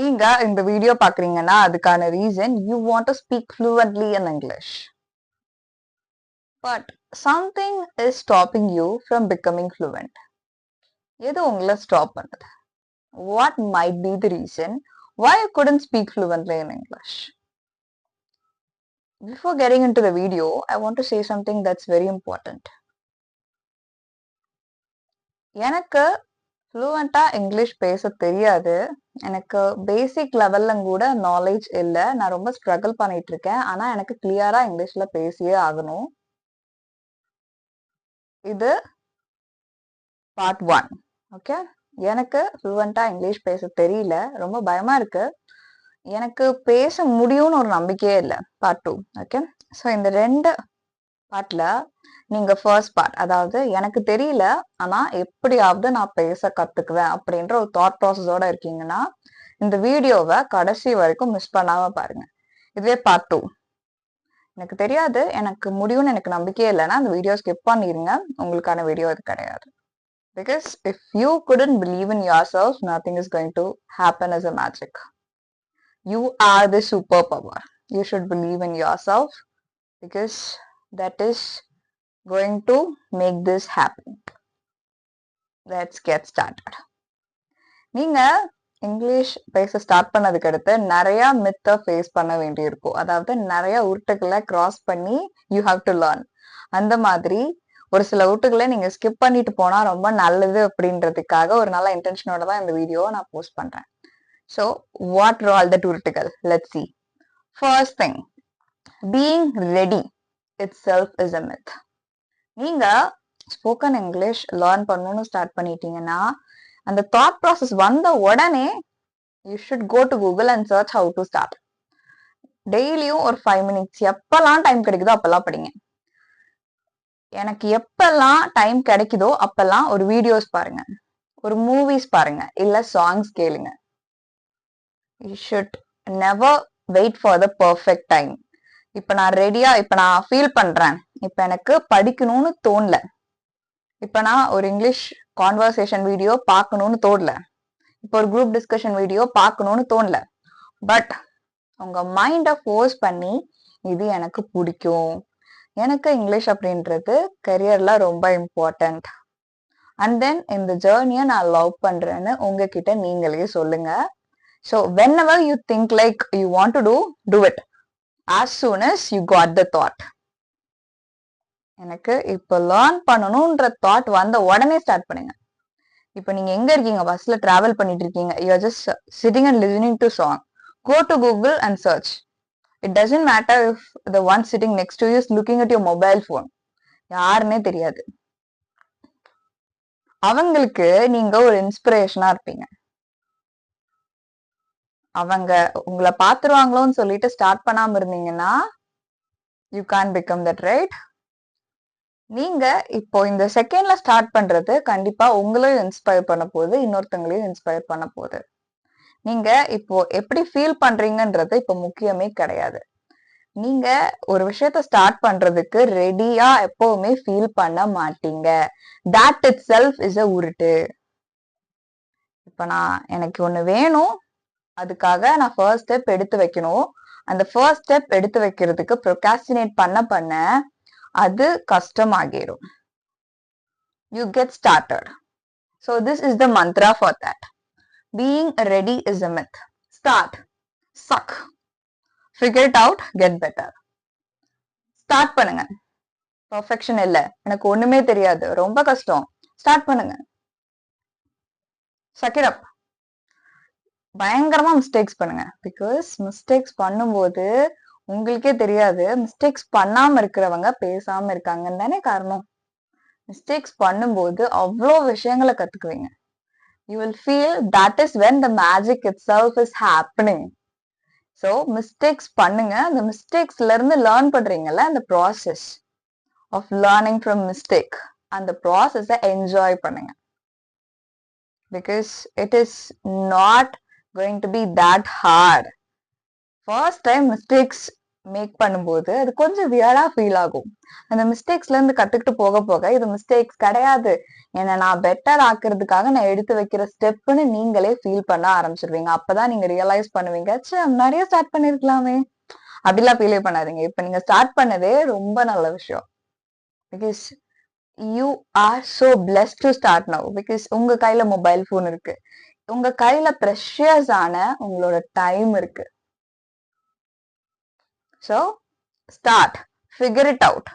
நீங்க இந்த வீடியோ பாக்குறீங்கன்னா அதுக்கான reason you want to speak fluently in English. But something is stopping you from becoming fluent. எது உங்களை ஸ்டாப் பண்ணுது? What might be the reason why you couldn't speak fluently in English? Before getting into the video, I want to say something that's very important. எனக்கு ஃப்ளூவெண்டா English பேச தெரியாது. எனக்கு பேசிக் லெவல்ல கூட knowledge இல்ல. நான் ரொம்ப ஸ்ட்ரகிள் பண்ணிட்டு இருக்கேன். ஆனா எனக்கு கிளியரா இங்கிலீஷ்ல பேசியே ஆகணும். இது பார்ட் 1. ஓகே. எனக்கு ஃப்ளூவெண்டா இங்கிலீஷ் பேச தெரியல. ரொம்ப பயமா இருக்கு. எனக்கு பேச முடியும்னு ஒரு நம்பிக்கையே இல்ல. பார்ட் 2. ஓகே. ஸோ இந்த 2 பார்ட்ல நீங்க ஃபர்ஸ்ட் பார்ட், அதாவது எனக்கு தெரியல ஆனா எப்படியாவது நான் பேச கத்துக்குவேன் அப்படின்ற ஒரு தாட் ப்ராசஸோட இருக்கீங்கன்னா இந்த வீடியோவை கடைசி வரைக்கும் மிஸ் பண்ணாம பாருங்க. இதுவே பார்ட் 2. எனக்கு தெரியாது, எனக்கு முடியும்னு எனக்கு நம்பிக்கையே இல்லைன்னா அந்த வீடியோ ஸ்கிப் பண்ணிருங்க. உங்களுக்கான வீடியோ இது கிடையாது. Because if you couldn't believe in yourself, nothing is going to happen as a magic. You are the superpower. You should believe in yourself because that is going to make this happen. Let's get started. நீங்க English பேச start பண்ணதுக்கு அடுத்து நிறைய மித்த face பண்ண வேண்டியிருக்கும். அதாவது நிறைய உருட்டுகளை கிராஸ் பண்ணி யூ ஹாவ் டு லேர்ன். அந்த மாதிரி ஒரு சில உருட்டுகளை நீங்க ஸ்கிப் பண்ணிட்டு போனா ரொம்ப நல்லது அப்படின்றதுக்காக ஒரு நல்ல இன்டென்ஷனோட தான் இந்த வீடியோவை நான் போஸ்ட் பண்றேன். So what are all that உருட்டுகள்? Let's see. First thing, being ready itself is a myth. நீங்க ஸ்போக்கன் இங்கிலீஷ் லேர்ன் பண்ணணும்னு ஸ்டார்ட் பண்ணிட்டீங்கன்னா அந்த தாட் ப்ராசஸ் வந்த உடனே you should go to Google and search how to start. டெய்லியும் ஒரு 5 minutes எப்பெல்லாம் டைம் கிடைக்குதோ அப்பெல்லாம் படிங்க. எனக்கு எப்பெல்லாம் டைம் கிடைக்குதோ அப்பெல்லாம் ஒரு வீடியோஸ் பாருங்க, ஒரு மூவிஸ் பாருங்க, இல்ல சாங்ஸ் கேளுங்க. You should never wait for the perfect time. இப்ப நான் ரெடியா, இப்ப நான் ஃபீல் பண்றேன், இப்ப எனக்கு படிக்கணும்னு தோணல, இப்ப நான் ஒரு இங்கிலீஷ் கான்வர்சேஷன் வீடியோ பார்க்கணும்னு தோணல, இப்போ ஒரு குரூப் டிஸ்கஷன் வீடியோ பார்க்கணும்னு தோணல, பட் உங்க மைண்டை ஃபோர்ஸ் பண்ணி இது எனக்கு பிடிக்கும், எனக்கு இங்கிலீஷ் அப்படின்றது கரியர்ல ரொம்ப இம்பார்ட்டன்ட், அண்ட் தென் இந்த ஜேர்னியை நான் லவ் பண்றேன்னு உங்ககிட்ட நீங்களே சொல்லுங்க. So whenever you think like you want to do it as soon as you got the thought. எனக்கு இப்போ லேர்ன் பண்ணணும்ன்ற தாட் வந்த உடனே ஸ்டார்ட் பண்ணுங்க. இப்போ நீங்க எங்க இருக்கீங்க? பஸ்ல டிராவல் பண்ணிட்டு இருக்கீங்க, you are just sitting and listening to song. Go to Google and search. It doesn't matter if the one sitting next to you is looking at your mobile phone. யாருன்னே தெரியாது, அவங்களுக்கு நீங்க ஒரு இன்ஸ்பிரேஷனா இருப்பீங்க. அவங்க உங்களை பாத்துருவாங்களோன்னு சொல்லிட்டு ஸ்டார்ட் பண்ணாம இருந்தீங்கன்னா you can become that, right? நீங்க இப்போ இந்த செகண்ட்ல ஸ்டார்ட் பண்றது கண்டிப்பா உங்களையும் இன்ஸ்பயர் பண்ண போகுது, இன்னொருத்தங்களையும் இன்ஸ்பயர் பண்ண போகுது. நீங்க இப்போ எப்படி ஃபீல் பண்றீங்கன்றது இப்போ முக்கியமே கிடையாது. நீங்க ஒரு விஷயத்த ஸ்டார்ட் பண்றதுக்கு ரெடியா எப்பவுமே ஃபீல் பண்ண மாட்டீங்க. That itself is a உருட்டு. இப்ப எனக்கு ஒண்ணு வேணும், அதுக்காக நான் ஃபர்ஸ்ட் ஸ்டெப் எடுத்து வைக்கணும். அந்த ஃபர்ஸ்ட் ஸ்டெப் எடுத்து வைக்கிறதுக்கு ப்ரொகாஸ்டினேட் பண்ண அது கஷ்டமாகிரும். You get started. So this is the mantra for that. Being ready is a myth. Start. Suck. Figure it out. Get better. Start பண்ணுங்க. பர்ஃபெக்ஷன் இல்ல, எனக்கு ஒண்ணுமே தெரியாது, ரொம்ப கஷ்டம். ஸ்டார்ட் பண்ணுங்க. Suck it up. பயங்கரமா மிஸ்டேக்ஸ் பண்ணுங்க. பிகாஸ் மிஸ்டேக்ஸ் பண்ணும்போது உங்களுக்கே தெரியாது மிஸ்டேக்ஸ் பண்ணாம இருக்கிறவங்க பேசாம இருக்காங்கன்னு தானே காரணம். மிஸ்டேக்ஸ் பண்ணும்போது அவ்வளோ விஷயங்களை கத்துக்குவீங்க. You will feel that is when the magic itself is happening. So mistakes பண்ணுங்க. அந்த மிஸ்டேக்ஸ்ல இருந்து லேர்ன் பண்றீங்கல்ல, அந்த process of learning from mistake, அந்த ப்ராசஸை என்ஜாய் பண்ணுங்க. Because it is not going to be that hard. First time mistakes make பண்ணும்போது அது கொஞ்சம் வியர்டா ஃபீல் ஆகும். அந்த மிஸ்டேக்ஸ்ல இருந்து கத்துக்கிட்டு போக போக இது மிஸ்டேக்ஸ் கிடையாது, என்ன நான் பெட்டர் ஆக்குறதுக்காக நான் எடுத்து வைக்கிற ஸ்டெப்னு நீங்களே ஃபீல் பண்ண ஆரம்பிச்சிருவீங்க. அப்பதான் நீங்க ரியலைஸ் பண்ணுவீங்க, ச்சே முன்னாடியே ஸ்டார்ட் பண்ணிருக்கலாமே. அப்படிலாம் ஃபீலே பண்ணாதீங்க. இப்ப நீங்க ஸ்டார்ட் பண்ணதே ரொம்ப நல்ல விஷயம். Because you are so blessed to start now. Because உங்க கையில மொபைல் போன் இருக்கு, உங்க கையில ப்ரெஷியஸ் ஆன உங்களோட டைம் இருக்கு. So start, figure it out.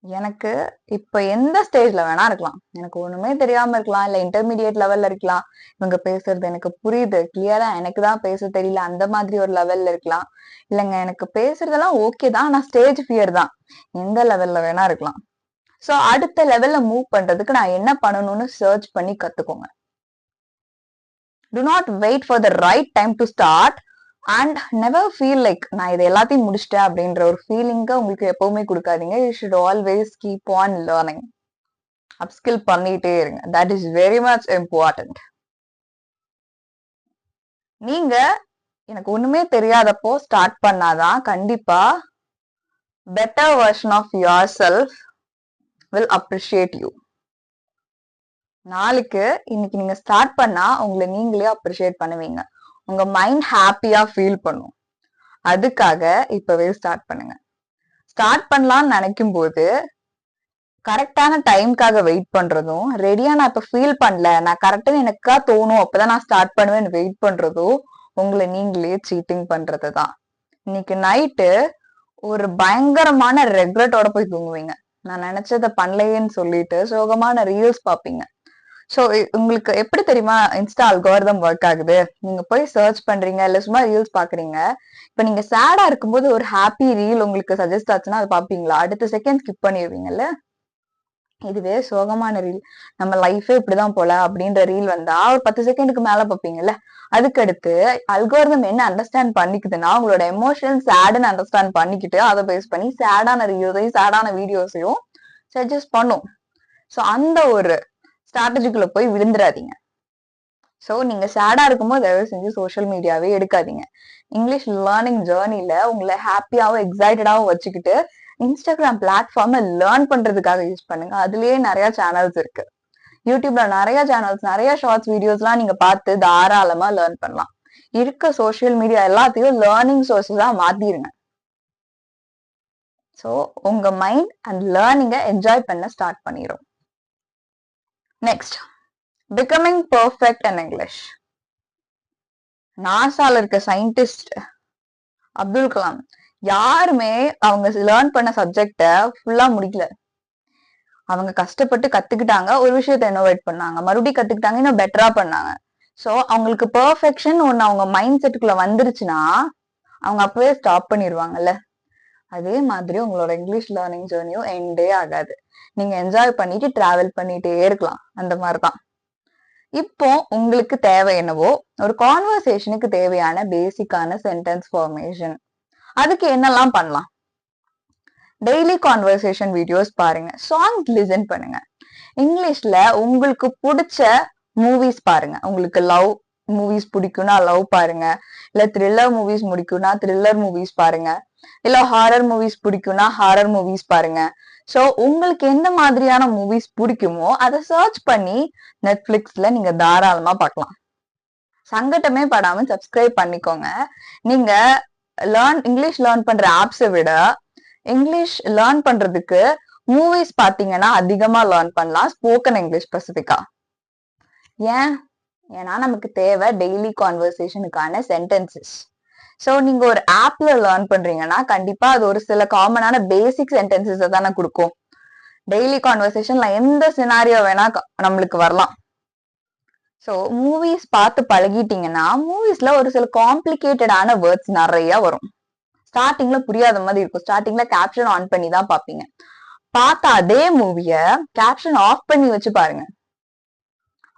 எனக்கு இப்ப எந்த ஸ்டேஜ்ல வேணா இருக்கலாம், எனக்கு ஒண்ணுமே தெரியாம இருக்கலாம், இல்ல இன்டர்மீடியட் லெவல்ல இருக்கலாம், இவங்க பேசுறது எனக்கு புரியுது கிளியரா, எனக்கு தான் பேச தெரியல அந்த மாதிரி ஒரு லெவல்ல இருக்கலாம், இல்லைங்க எனக்கு பேசுறதெல்லாம் ஓகே தான் ஆனா ஸ்டேஜ் ஃபியர் தான், எந்த லெவல்ல வேணா இருக்கலாம். சோ அடுத்த லெவல்ல மூவ் பண்றதுக்கு நான் என்ன பண்ணணும்னு சர்ச் பண்ணி கத்துக்கோங்க. Do not wait for the right time to start and never feel like நான் இது எல்லாத்தையும் முடிச்சிட்டேன் அப்படின்ற ஒரு ஃபீலிங்க உங்களுக்கு எப்பவுமே கொடுக்காதீங்க. You should always keep on learning. Upskill பண்ணிட்டே இருங்க. That is very much important. நீங்க எனக்கு ஒண்ணுமே தெரியாதப்போ ஸ்டார்ட் பண்ணாதான் கண்டிப்பா better version of yourself will appreciate you. நாளைக்கு இன்னைக்கு நீங்க ஸ்டார்ட் பண்ணா உங்களை நீங்களே அப்ரிஷியேட் பண்ணுவீங்க, உங்க மைண்ட் ஹாப்பியா ஃபீல் பண்ணும். அதுக்காக இப்பவே ஸ்டார்ட் பண்ணுங்க. ஸ்டார்ட் பண்ணலாம்னு நினைக்கும் போது கரெக்டான டைம்காக வெயிட் பண்றதும், ரெடியா நான் இப்ப ஃபீல் பண்ணல, நான் கரெக்டா எனக்கா தோணும் அப்பதான் நான் ஸ்டார்ட் பண்ணுவேன் வெயிட் பண்றதும் உங்களை நீங்களே சீட்டிங் பண்றதுதான். இன்னைக்கு நைட்டு ஒரு பயங்கரமான ரெக்ரெட்டோட போய் தூங்குவீங்க. நான் நினைச்சத பண்ணலையேன்னு சொல்லிட்டு சோகமான ரீல்ஸ் பாப்பீங்க. சோ உங்களுக்கு எப்படி தெரியுமா இன்ஸ்டா அல்காரிதம் ஒர்க் ஆகுது? நீங்க போய் சர்ச் பண்றீங்க இல்ல சும்மா ரீல்ஸ் பாக்குறீங்க, இப்ப நீங்க சேடா இருக்கும்போது ஒரு ஹாப்பி ரீல் உங்களுக்கு சஜஸ்ட் ஆச்சுன்னா அதை பாப்பீங்களா? அடுத்த செகண்ட் ஸ்கிப் பண்ணிடுவீங்கல்ல. இதுவே சோகமான ரீல், நம்ம லைஃபே இப்படிதான் போல அப்படின்ற ரீல் வந்தா ஒரு 10 செகண்டுக்கு மேல பாப்பீங்கல்ல. அதுக்கடுத்து அல்கோரிதம் என்ன அண்டர்ஸ்டாண்ட் பண்ணிக்குதுன்னா உங்களோட எமோஷன் சேடுன்னு அண்டர்ஸ்டாண்ட் பண்ணிக்கிட்டு அதை பேஸ் பண்ணி சேடான ரீல்ஸையும் சேடான வீடியோஸையும் சஜஸ்ட் பண்ணும். சோ அந்த ஒரு ஸ்ட்ராட்டஜிக்குள்ள போய் விழுந்துடாதீங்க. சோ நீங்க சேடா இருக்கும்போது தயவு செஞ்சு சோஷியல் மீடியாவே எடுக்காதீங்க. இங்கிலீஷ் லேர்னிங் ஜேர்னில உங்களை ஹாப்பியாவும் எக்ஸைட்டடாவும் வச்சுக்கிட்டு இன்ஸ்டாகிராம் பிளாட்ஃபார்மை லேர்ன் பண்றதுக்காக யூஸ் பண்ணுங்க. அதுலயே நிறைய சேனல்ஸ் இருக்கு. யூடியூப்ல நிறைய சேனல்ஸ், நிறைய ஷார்ட்ஸ் வீடியோஸ் எல்லாம் நீங்க பார்த்து தாராளமா லேர்ன் பண்ணலாம். இருக்க சோசியல் மீடியா எல்லாத்தையும் லேர்னிங் சோர்ஸஸா மாத்திருங்க. சோ உங்க மைண்ட் அண்ட் லேர்னிங்க என்ஜாய் பண்ண ஸ்டார்ட் பண்ணிரும். Next, becoming perfect in English. நாசால இருக்க சயின்டிஸ்ட் அப்துல் கலாம் யாருமே அவங்க லேர்ன் பண்ண சப்ஜெக்ட ஃபுல்லா முடிக்கல. அவங்க கஷ்டப்பட்டு கத்துக்கிட்டாங்க, ஒரு விஷயத்த இன்னோவேட் பண்ணாங்க, மறுபடியும் கத்துக்கிட்டாங்க, இன்னும் பெட்டரா பண்ணாங்க. சோ அவங்களுக்கு பெர்ஃபெக்ஷன் ஒண்ணு அவங்க மைண்ட் செட்டுக்குள்ள வந்துருச்சுன்னா அவங்க அப்பவே ஸ்டாப் பண்ணிடுவாங்கல்ல. அதே மாதிரி உங்களோட இங்கிலீஷ் லேர்னிங் ஜேர்னியும் எண்டே ஆகாது. நீங்க என்ஜாய் பண்ணிட்டு டிராவல் பண்ணிட்டே இருக்கலாம். அந்த மாதிரிதான். இப்போ உங்களுக்கு தேவை என்னவோ ஒரு கான்வர்சேஷனுக்கு தேவையான பேசிக்கான சென்டென்ஸ் ஃபார்மேஷன். அதுக்கு என்னெல்லாம் பண்ணலாம்? டெய்லி கான்வர்சேஷன் வீடியோஸ் பாருங்க, சாங்ஸ் லிசன் பண்ணுங்க, இங்கிலீஷ்ல உங்களுக்கு பிடிச்ச மூவிஸ் பாருங்க. உங்களுக்கு லவ் மூவிஸ் பிடிக்கும்னா லவ் பாருங்க, இல்ல த்ரில்லர் மூவிஸ் பிடிக்கும்னா த்ரில்லர் மூவிஸ் பாருங்க, இல்ல ஹாரர் மூவிஸ் பிடிக்கும்னா ஹாரர் மூவிஸ் பாருங்க. சோ உங்களுக்கு எந்த மாதிரியான மூவிஸ் பிடிக்குமோ அதை சர்ச் பண்ணி நெட்ஃபிளிக்ஸ்ல நீங்க தாராளமா பார்க்கலாம். சங்கட்டமே படாம சப்ஸ்கிரைப் பண்ணிக்கோங்க. நீங்க இங்கிலீஷ் லேர்ன் பண்ற ஆப்ஸை விட இங்கிலீஷ் லேர்ன் பண்றதுக்கு மூவிஸ் பாத்தீங்கன்னா அதிகமா லேர்ன் பண்ணலாம், ஸ்போக்கன் இங்கிலீஷ் ஸ்பெசிபிக்கா. ஏன்னா நமக்கு தேவை டெய்லி கான்வர்சேஷனுக்கான சென்டென்சஸ். சோ நீங்க ஒரு ஆப்ல லேர்ன் பண்றீங்கன்னா கண்டிப்பா அது ஒரு சில காமனான பேசிக் சென்டென்சஸ் தானே கொடுக்கும். டெய்லி கான்வர்சேஷன்ல எந்த சினாரியோ வேணா நம்மளுக்கு வரலாம். சோ மூவிஸ் பார்த்து பழகிட்டீங்கன்னா மூவிஸ்ல ஒரு சில காம்ப்ளிகேட்டடான வேர்ட்ஸ் நிறைய வரும். ஸ்டார்டிங்ல புரியாத மாதிரி இருக்கும். ஸ்டார்டிங்ல கேப்ஷன் ஆன் பண்ணி தான் பாப்பீங்க. பார்த்தா அதே மூவிய கேப்ஷன் ஆஃப் பண்ணி வச்சு பாருங்க,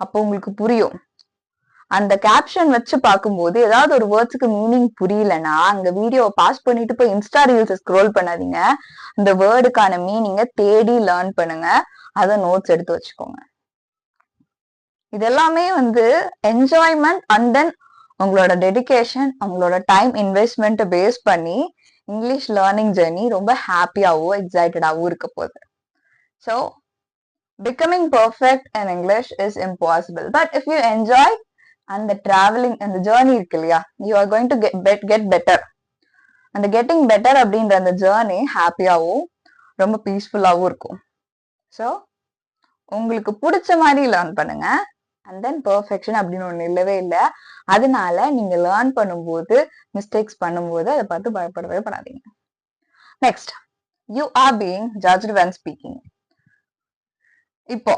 அப்போ உங்களுக்கு புரியும். அந்த கேப்ஷன் வச்சு பார்க்கும்போது ஏதாவது ஒரு வேர்ட்ஸுக்கு மீனிங் புரியலன்னா அங்க வீடியோவை பாஸ் பண்ணிட்டு போய் இன்ஸ்டா ரீல்ஸ் ஸ்க்ரோல் பண்ணாதீங்க. அந்த வேர்டுக்கான மீனிங்க தேடி லேர்ன் பண்ணுங்க, அதை நோட்ஸ் எடுத்து வச்சுக்கோங்க. இதெல்லாமே என்ஜாய்மெண்ட் அண்ட் தென் உங்களோட டெடிகேஷன், உங்களோட டைம் இன்வெஸ்ட்மெண்ட் பேஸ் பண்ணி இங்கிலீஷ் லேர்னிங் ஜெர்னி ரொம்ப ஹாப்பியாவும் எக்ஸைட்டடாவும் இருக்க போகுது. So becoming perfect in English is impossible. But if you enjoy and the traveling and the journey இருக்கு இல்லையா, you are going to get better. அந்த getting better அப்படின்ற அந்த journey ஹாப்பியாவும் ரொம்ப பீஸ்ஃபுல்லாவும் இருக்கும். ஸோ உங்களுக்கு பிடிச்ச மாதிரி லேர்ன் பண்ணுங்க. அண்ட் தென் பெர்ஃபெக்ஷன் அப்படின்னு ஒண்ணு இல்லவே இல்லை. அதனால நீங்க லேர்ன் பண்ணும்போது மிஸ்டேக்ஸ் பண்ணும்போது அதை பார்த்து பயப்படவே படாதீங்க. Next, you are being judged when speaking. இப்போ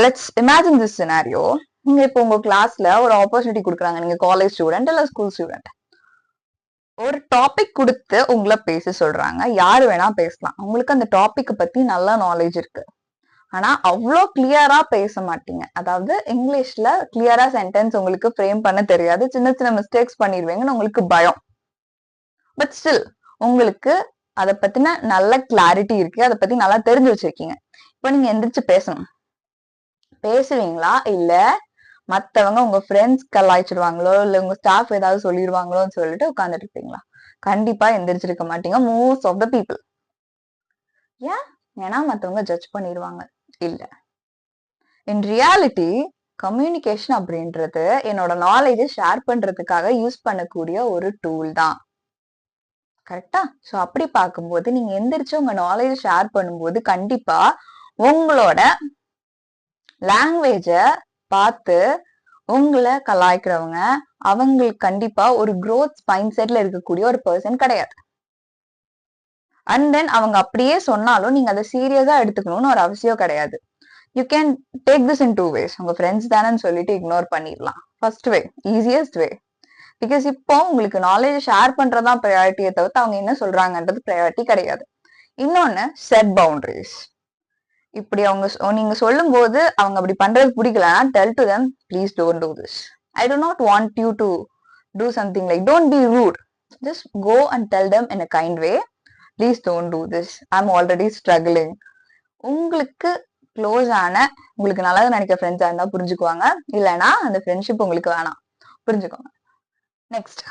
லெட்ஸ் இமேஜின் திஸ் சினாரியோ. நீங்க இப்போ உங்க கிளாஸ்ல ஒரு ஆப்பர்ச்சுனிட்டி கொடுக்குறாங்க. நீங்க காலேஜ் ஸ்டூடெண்ட் இல்ல ஸ்கூல் ஸ்டூடெண்ட். ஒரு டாபிக் கொடுத்து உங்களை பேச சொல்றாங்க. யாரு வேணா பேசலாம். உங்களுக்கு அந்த டாபிக் பத்தி நல்ல நாலேஜ் இருக்கு. ஆனா அவ்வளோ கிளியரா பேச மாட்டீங்க. அதாவது இங்கிலீஷ்ல கிளியரா சென்டென்ஸ் உங்களுக்கு ஃப்ரேம் பண்ண தெரியாது. சின்ன சின்ன மிஸ்டேக்ஸ் பண்ணிடுவீங்கன்னு உங்களுக்கு பயம். பட் ஸ்டில் உங்களுக்கு அதை பத்தின நல்ல கிளாரிட்டி இருக்கு. அதை பத்தி நல்லா தெரிஞ்சு வச்சிருக்கீங்க. இப்போ நீங்க எந்திரிச்சு பேசணும். பேசுவீங்களா இல்ல மத்தவங்க உங்க ஃப்ரெண்ட்ஸ் கலாய்ச்சிடுவாங்களோ இல்ல உங்க ஸ்டாஃப் ஏதாவது சொல்லிடுவாங்களோன்னு சொல்லிட்டு உட்கார்ந்துட்டு இருப்பீங்களா? கண்டிப்பா எந்திரிச்சிருக்க மாட்டீங்க மோஸ்ட் ஆஃப் த பீப்புள். ஏன்? ஏன்னா மத்தவங்க ஜட்ஜ் பண்ணிடுவாங்க. இல்ல, இன் ரியாலிட்டி கம்யூனிகேஷன் அப்படின்றது என்னோட நாலேஜை ஷேர் பண்றதுக்காக யூஸ் பண்ணக்கூடிய ஒரு டூல் தான். கரெக்டா? சோ அப்படி பார்க்கும்போது நீங்க எந்திரிச்சு உங்க நாலேஜ் ஷேர் பண்ணும்போது கண்டிப்பா உங்களோட லாங்குவேஜ பார்த்து உங்களை கலாய்க்கிறவங்க அவங்களுக்கு கண்டிப்பா ஒரு growth மைண்ட் செட்ல இருக்கக்கூடிய ஒரு பர்சன் கிடையாது. அண்ட் தென் அவங்க அப்படியே சொன்னாலும் நீங்க அதை சீரியஸா எடுத்துக்கணும்னு ஒரு அவசியம் கிடையாது. You can take this in 2 ways. உங்க ஃப்ரெண்ட்ஸ் தானேன்னு சொல்லிட்டு இக்னோர் பண்ணிடலாம். First way, easiest way. Because இப்போ உங்களுக்கு நாலேஜ் ஷேர் பண்றதுதான் ப்ரையாரிட்டியை தவிர்த்து அவங்க என்ன சொல்றாங்கன்றது ப்ரையாரிட்டி கிடையாது. இன்னொன்னு, செட் பவுண்டரிஸ். இப்படி அவங்க நீங்க சொல்லும் போது அவங்க அப்படி பண்றது பிடிக்கலன்னா tell to them, please don't do this. I do not want you to do something like, don't be rude. Just go and tell them in a kind way, please don't do this. I'm already struggling. உங்களுக்கு close ஆன உங்களுக்கு நல்லது நினைக்கிற ஃப்ரெண்ட்ஸா இருந்தா புரிஞ்சுக்குவாங்க. இல்லைன்னா அந்த ஃப்ரெண்ட்ஷிப் உங்களுக்கு வேணாம். புரிஞ்சுக்கோங்க. நெக்ஸ்ட்,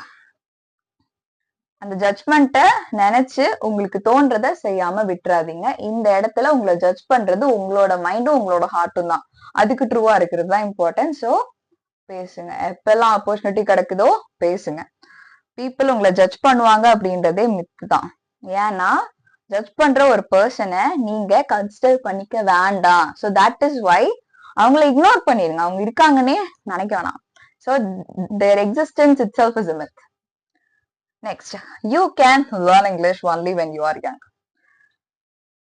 அந்த ஜட்ஜ்மெண்ட்டை நினைச்சு உங்களுக்கு தோன்றதை செய்யாம விட்டுறாதீங்க. இந்த இடத்துல உங்களை ஜட்ஜ் பண்றது உங்களோட மைண்டும் உங்களோட ஹார்ட்டும் தான். அதுக்கு ட்ரூவா இருக்கிறது தான் இம்பார்ட்டன்ட். ஸோ பேசுங்க. எப்பெல்லாம் ஆப்பர்ச்சுனிட்டி கிடைக்குதோ பேசுங்க. பீப்புள் உங்களை ஜட்ஜ் பண்ணுவாங்க அப்படின்றதே மித்து தான். ஏன்னா ஜட்ஜ் பண்ற ஒரு பர்சனை நீங்க கன்சிடர் பண்ணிக்க வேண்டாம். ஸோ தட் இஸ் வை அவங்கள இக்னோர் பண்ணிருங்க. அவங்க இருக்காங்கன்னே நினைக்க வேணாம். So their existence itself is a myth. Next, you can learn English only when you are young.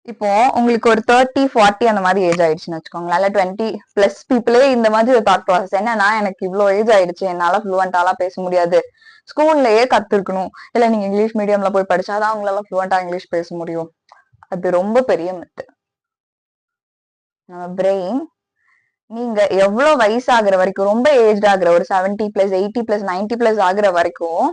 இப்போ உங்களுக்கு ஒரு 30-40 அந்த மாதிரி ஏஜ் ஆயிடுச்சுன்னு வச்சுக்கோங்களேன். 20+ பீப்புளே இந்த மாதிரி ஒரு தாட் ப்ராசஸ். என்னன்னா, எனக்கு இவ்வளவு ஏஜ் ஆயிடுச்சு, என்னால ஃப்ளூவெண்டாலா பேச முடியாது, ஸ்கூல்லயே கத்துருக்கணும், இல்ல நீங்க இங்கிலீஷ் மீடியம்ல போய் படிச்சாதான் உங்களால ஃப்ளூவெண்டா இங்கிலீஷ் பேச முடியும். அது ரொம்ப பெரிய மித்து. நம்ம பிரெயின் நீங்க எவ்வளவு வயசு ஆகுற வரைக்கும், ரொம்ப ஏஜ் ஆகுற ஒரு 70+, 80+, 90+ ஆகுற வரைக்கும்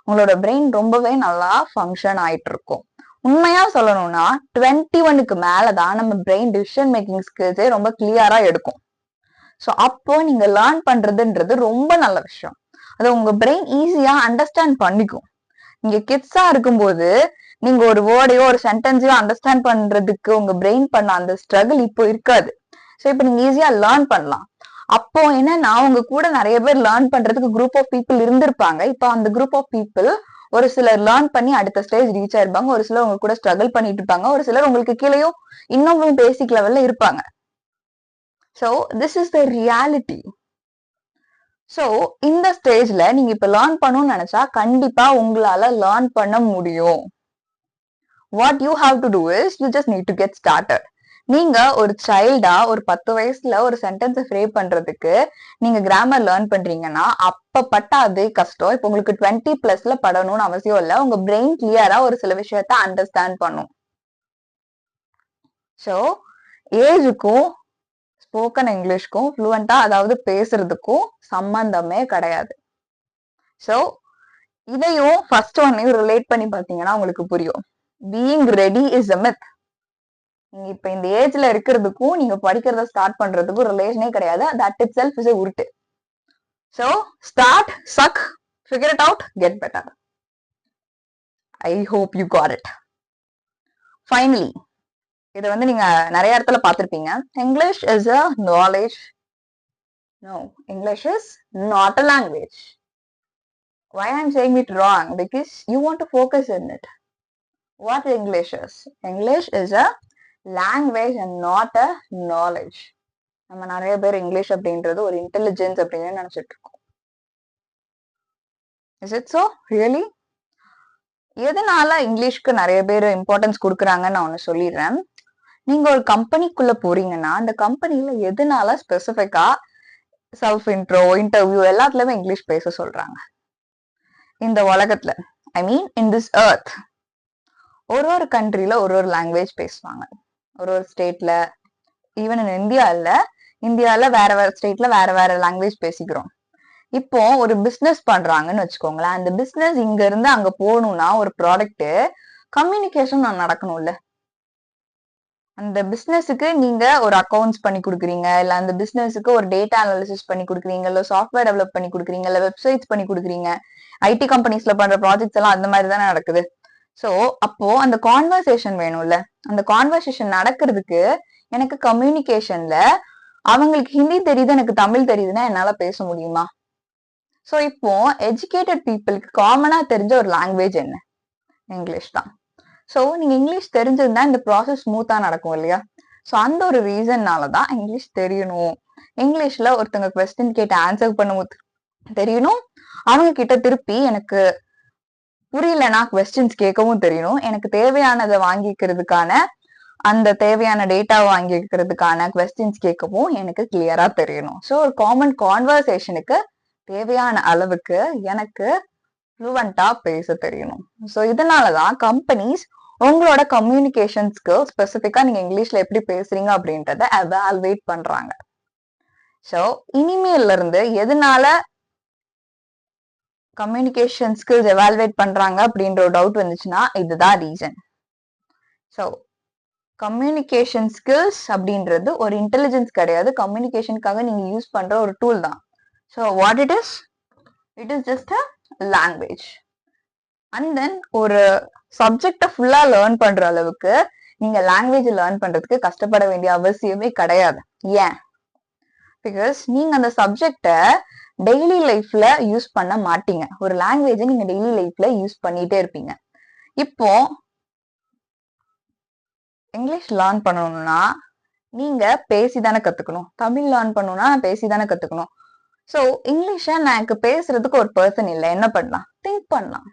உங்களோட பிரெயின் ரொம்பவே நல்லா ஃபங்க்ஷன் ஆயிட்டு இருக்கும். உண்மையா சொல்லணும்னா 21க்கு மேலதான் நம்ம பிரெயின் டிசிஷன் மேக்கிங் ஸ்கில்ஸே ரொம்ப கிளியரா எடுக்கும். ஸோ அப்போ நீங்க லேர்ன் பண்றதுன்றது ரொம்ப நல்ல விஷயம். அது உங்க பிரெயின் ஈஸியா அண்டர்ஸ்டாண்ட் பண்ணிக்கும். நீங்க கிட்ஸா இருக்கும்போது நீங்க ஒரு வேர்டையோ ஒரு சென்டென்ஸையோ அண்டர்ஸ்டாண்ட் பண்றதுக்கு உங்க பிரெயின் பண்ண அந்த ஸ்ட்ரகிள் இப்போ இருக்காது. ஸோ இப்போ நீங்க ஈஸியா லேர்ன் பண்ணலாம். அப்போ என்னன்னா உங்க கூட நிறைய பேர் லேர்ன் பண்றதுக்கு குரூப் ஆஃப் பீப்புள் இருந்திருப்பாங்க. இப்போ அந்த குரூப் ஆஃப் பீப்புள் ஒரு சிலர் லேர்ன் பண்ணி அடுத்த ஸ்டேஜ் ரீச் ஆயிருப்பாங்க. ஒரு சிலர் உங்க கூட ஸ்ட்ரகிள் பண்ணிட்டு இருப்பாங்க. ஒரு சிலர் உங்களுக்கு கீழேயும் இன்னும் பேசிக் லெவல்ல இருப்பாங்க. So this is the reality. So இந்த ஸ்டேஜ்ல நீங்க இப்ப லேர்ன் பண்ணணும்னு நினைச்சா கண்டிப்பா உங்களால லேர்ன் பண்ண முடியும். What you have to do is you just need to get started. நீங்க ஒரு சைல்டா ஒரு 10 வயசுல ஒரு சென்டென்ஸை ஃப்ரேம் பண்றதுக்கு நீங்க கிராமர் லேர்ன் பண்றீங்கன்னா அப்ப பட்ட அதே கஷ்டம் இப்ப உங்களுக்கு 20+ படணும்னு அவசியம் இல்ல. உங்க பிரெயின் கிளியரா ஒரு சில விஷயத்த அண்டர்ஸ்டாண்ட் பண்ணும். ஸோ ஏஜுக்கும் ஸ்போக்கன் இங்கிலீஷ்க்கும் ஃப்ளூவெண்டா அதாவது பேசுறதுக்கும் சம்பந்தமே கிடையாது. ஸோ இதையும் ஃபர்ஸ்ட் ஒன்னையும் ரிலேட் பண்ணி பாத்தீங்கன்னா உங்களுக்கு புரியும். Being ready is a myth. நீங்க இப்ப இந்த ஏஜ்ல இருக்கிறதுக்கும் நீங்க படிக்கிறத ஸ்டார்ட் பண்றதுக்கும் ரிலேஷனே கிடையாது. That itself is a உருட்டு. So start, suck, figure it out, get better. I hope you got it. Finally, இதை வந்து நீங்க நிறைய இடத்துல பார்த்திருப்பீங்க. English is a knowledge. No, English is not a language. Why I'm saying it wrong? Because you want to focus in it. What English is? English is a language and not a knowledge. நம்ம நிறைய பேர் English அப்படின்றது ஒரு intelligence அப்படின்னு நினைச்சிட்டு இருக்கோம். Is it so? Really? எதனால இங்கிலீஷ்க்கு நிறைய பேர் இம்பார்ட்டன்ஸ் கொடுக்குறாங்கன்னு நான் ஒன்று சொல்லிடுறேன். நீங்க ஒரு கம்பெனிக்குள்ள போறீங்கன்னா அந்த கம்பெனில எதனால ஸ்பெசிஃபிக்கா செல்ஃப் இன்ட்ரோ, இன்டர்வியூ எல்லாத்துலயுமே இங்கிலீஷ் பேச சொல்றாங்க? இந்த உலகத்துல, ஐ மீன் இன் திஸ் எர்த், ஒரு ஒரு கண்ட்ரில ஒரு ஒரு லாங்குவேஜ் பேசுவாங்க. ஒரு ஒரு ஸ்டேட்ல, ஈவன் இன் இந்தியால வேற வேற ஸ்டேட்ல வேற வேற லாங்குவேஜ் பேசிக்கிறோம். இப்போ ஒரு பிசினஸ் பண்றாங்கன்னு வச்சுக்கோங்களேன். அந்த பிசினஸ் இங்க இருந்து அங்க போகணும்னா ஒரு ப்ராடக்ட் கம்யூனிகேஷன் நடக்கணும்ல. அந்த பிசினஸுக்கு நீங்க ஒரு அக்கௌண்ட்ஸ் பண்ணி கொடுக்குறீங்க, இல்ல அந்த பிசினஸுக்கு ஒரு டேட்டா அனாலிசிஸ் பண்ணி கொடுக்குறீங்க, இல்ல சாஃப்ட்வேர் டெவலப் பண்ணி கொடுக்குறீங்க, இல்ல வெப்சைட்ஸ் பண்ணி கொடுக்குறீங்க. ஐடி கம்பெனிஸ்ல பண்ற ப்ராஜெக்ட்ஸ் எல்லாம் அந்த மாதிரி தானே நடக்குது. சோ அப்போ அந்த கான்வர்சேஷன் வேணும்ல. அந்த கான்வர்சேஷன் நடக்கிறதுக்கு எனக்கு கம்யூனிகேஷன்ல அவங்களுக்கு ஹிந்தி தெரியுது, எனக்கு தமிழ் தெரியுதுன்னா என்னால பேச முடியுமா? சோ இப்போ எஜுகேட்டட் பீப்புளுக்கு காமனா தெரிஞ்ச ஒரு லாங்குவேஜ் என்ன? இங்கிலீஷ் தான். சோ நீங்க இங்கிலீஷ் தெரிஞ்சிருந்தா இந்த ப்ராசஸ் ஸ்மூத்தா நடக்கும் இல்லையா? சோ அந்த ஒரு ரீசன்னாலதான் இங்கிலீஷ் தெரியணும். இங்கிலீஷ்ல ஒருத்தங்க கொஸ்டின் கேட்டு ஆன்சர் பண்ண தெரியணும். அவங்க கிட்ட திருப்பி எனக்கு புரியலன்னா கொஸ்டின்ஸ் கேட்கவும் தெரியணும். எனக்கு தேவையானதை வாங்கிக்கிறதுக்கான அந்த தேவையான டேட்டா வாங்கிக்கிறதுக்கான கொஸ்டின்ஸ் கேட்கவும் எனக்கு கிளியரா தெரியணும். ஸோ ஒரு காமன் கான்வர்சேஷனுக்கு தேவையான அளவுக்கு எனக்கு ஃப்ளூவெண்டா பேச தெரியணும். ஸோ இதனாலதான் கம்பெனிஸ் உங்களோட கம்யூனிகேஷன் ஸ்கில் ஸ்பெசிஃபிக்கா நீங்க இங்கிலீஷ்ல எப்படி பேசுறீங்க அப்படின்றத எவால்வேட் பண்றாங்க. ஸோ இனிமேல இருந்து எதனால கம்யூனிகேஷன் ஸ்கில்ஸ் எவால்வேட் பண்றாங்க அப்படின்ற ஒரு டவுட் வந்துச்சுன்னா இதுதான் ரீசன். ஸோ கம்யூனிகேஷன் ஸ்கில்ஸ் அப்படின்றது ஒரு இன்டெலிஜென்ஸ் கிடையாது. கம்யூனிகேஷனுக்காக நீங்க யூஸ் பண்ற ஒரு டூல் தான். So what it is? It is just a language. And then ஒரு சப்ஜெக்ட ஃபுல்லா லேர்ன் பண்ற அளவுக்கு நீங்க லாங்குவேஜ் லேர்ன் பண்றதுக்கு கஷ்டப்பட வேண்டிய அவசியமே கிடையாது. ஏன்? பிகாஸ் நீங்க அந்த சப்ஜெக்ட டெய்லி லைஃப்ல யூஸ் பண்ண மாட்டீங்க. ஒரு லாங்குவேஜை நீங்க டெய்லி லைஃப்ல யூஸ் பண்ணிட்டே இருப்பீங்க. இப்போ இங்கிலீஷ் லேர்ன் பண்ணணும்னா நீங்க பேசிதானே கத்துக்கணும். தமிழ் லேர்ன் பண்ணணும்னா பேசிதானே கத்துக்கணும். ஸோ இங்கிலீஷை நான் எனக்கு பேசுறதுக்கு ஒரு பர்சன் இல்லை, என்ன பண்ணலாம்? திங்க் பண்ணலாம்.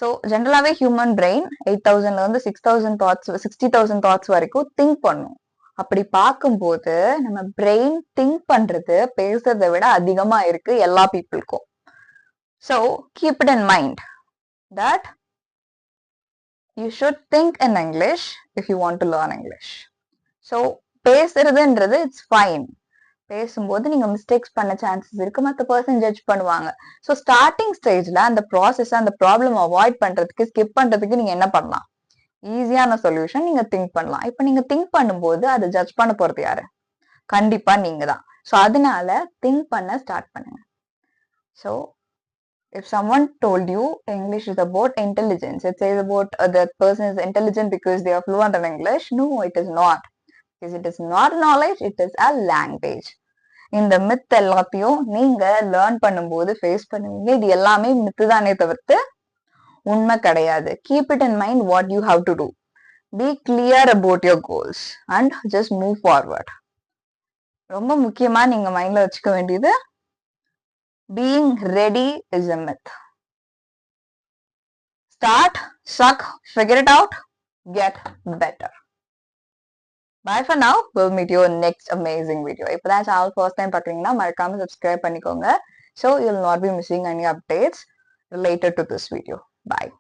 ஸோ ஜென்ரலாவே ஹியூமன் பிரெயின் 8,000ல இருந்து 6,000 தாட்ஸ் 60,000 தாட்ஸ் வரைக்கும் திங்க் பண்ணும். அப்படி பார்க்கும்போது நம்ம பிரெயின் திங்க் பண்றது பேசுறதை விட அதிகமா இருக்கு எல்லா பீப்புளுக்கும். So keep it in mind that you should think in English if you want to learn English. So பேசுறதுன்றது இட்ஸ் ஃபைன். பேசும்போது நீங்க மிஸ்டேக்ஸ் பண்ண சான்சஸ் இருக்கு, மற்ற பர்சன் ஜட்ஜ் பண்ணுவாங்க. ஸோ ஸ்டார்டிங் ஸ்டேஜ்ல அந்த ப்ராசஸ் அந்த ப்ராப்ளம் அவாய்ட் பண்றதுக்கு ஸ்கிப் பண்றதுக்கு நீங்க என்ன பண்ணலாம்? ஈஸியான சொல்யூஷன் நீங்க திங்க் பண்ணலாம். இப்ப நீங்க திங்க் பண்ணும்போது அதை ஜட்ஜ் பண்ண போறது யாரு? கண்டிப்பா நீங்க தான். ஸோ அதனால திங்க் பண்ண ஸ்டார்ட் பண்ணுங்க. So if someone told you English is about intelligence, it says about that person is intelligent because they are fluent in English. No, it is not. Because it is not knowledge, it is a language. இந்த myth எல்லாத்தையும் நீங்க learn பண்ணும்போது face பண்ணுவீங்க. இது எல்லாமே மித்து தானே தவிர்த்து உண்மை கிடையாது. Keep it in mind what you have to do. Be clear about your goals and just move forward. ரொம்ப முக்கியமா நீங்க மைண்ட்ல வச்சுக்க வேண்டியது being ready is a myth. Start, suck, figure it out, get better. Bye for now. We'll meet you in next amazing video. If that's our first time பார்க்கறீங்கன்னா மறக்காம subscribe பண்ணிக்கோங்க. So you'll not be missing any updates related to this video. Bye.